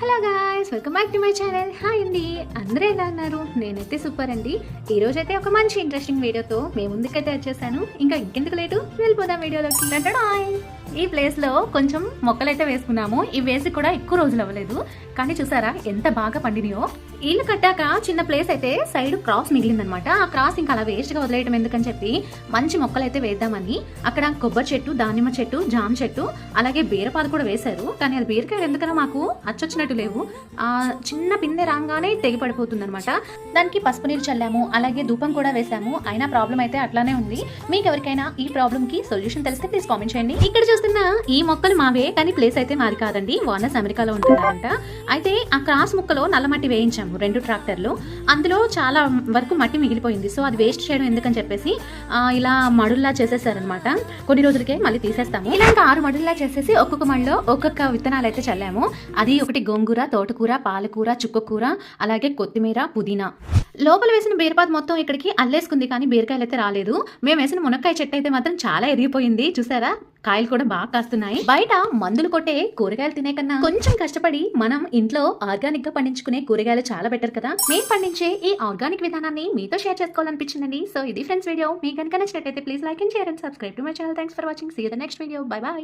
Hello guys, welcome back to my channel. Hi అండి, అందరూ ఎలా ఉన్నారు? నేనైతే సూపర్ అండి. ఈ రోజు అయితే ఒక మంచి ఇంట్రెస్టింగ్ వీడియోతో మేము ముందుకైతే వచ్చేసాను. ఇంకా ఇంకెందుకు లేటు, వెళ్ళిపోదాం వీడియోలోకి. ఈ ప్లేస్లో కొంచెం మొక్కలైతే వేసుకున్నాము. ఇవి వేసి కూడా ఎక్కువ రోజులు అవ్వలేదు, కానీ చూసారా ఎంత బాగా పండినాయో. ఇల్లు కట్టాక చిన్న ప్లేస్ అయితే సైడ్ క్రాస్ మిగిలిందనమాట. ఆ క్రాస్ ఇంకా అలా వేస్ట్గా వదిలేయటం ఎందుకని చెప్పి మంచి మొక్కలైతే వేద్దామని అక్కడ కొబ్బరి చెట్టు, దానిమ్మ చెట్టు, జామ చెట్టు, అలాగే బీరపాదు కూడా వేశారు. కానీ అది బీరకాయలు ఎందుకన్నా మాకు అచ్చొచ్చినట్టు లేవు. చిన్న పిందె రాగానే తెగి పడిపోతుంది అనమాట. దానికి పసుపు నీరు చల్లాము, అలాగే ధూపం కూడా వేసాము. అయినా ప్రాబ్లం అయితే అట్లానే ఉంది. మీకు ఎవరికైనా ఈ ప్రాబ్లం కి సొల్యూషన్ తెలిస్తే ప్లీజ్ కామెంట్ చేయండి. ఇక్కడ చూస్తున్న ఈ మొక్కలు మావే, కానీ ప్లేస్ అయితే మాది కాదండి. వానస్ అమెరికాలో ఉంటున్నారంట. అయితే ఆ క్రాస్ ముక్కలో నల్లమట్టి వేయించాము 2 ట్రాక్టర్లు. అందులో చాలా వరకు మట్టి మిగిలిపోయింది. సో అది వేస్ట్ చేయడం ఎందుకని చెప్పేసి ఇలా మడుల్లా చేసేసారనమాట. కొన్ని రోజులకే మళ్ళీ తీసేస్తాము. ఇలా 6 మడుల్లా చేసేసి ఒక్కొక్క మడిలో ఒక్కొక్క విత్తనాలు అయితే చల్లాము. అది ఒకటి గోంగూర, తోటకూర, పాలకూర, చుక్కకూర, అలాగే కొత్తిమీర, పుదీనా. లోపల వేసిన బీరపాదు మొత్తం ఇక్కడికి అల్లేసుకుంది, కానీ బీరకాయలు అయితే రాలేదు. మేము వేసిన మునక్కాయ చెట్టు అయితే మాత్రం చాలా ఎదిగిపోయింది. చూసారా, కాయలు కూడా బాగా కాస్తున్నాయి. బయట మందులు కొట్టే కూరగాయలు తినే కన్నా కొంచెం కష్టపడి మనం ఇంట్లో ఆర్గానిక్ గా పండించుకునే కూరగాయలు చాలా బెటర్ కదా. మేము పండించే ఈ ఆర్గానిక్ విధానాన్ని మీతో షేర్ చేసుకోవాలనిపించిందండి. సో ఇది ఫ్రెండ్స్ వీడియో. మీకు కనుక నచ్చినట్లయితే please like and share and subscribe to my channel. Thanks for watching. See you the next video. Bye by.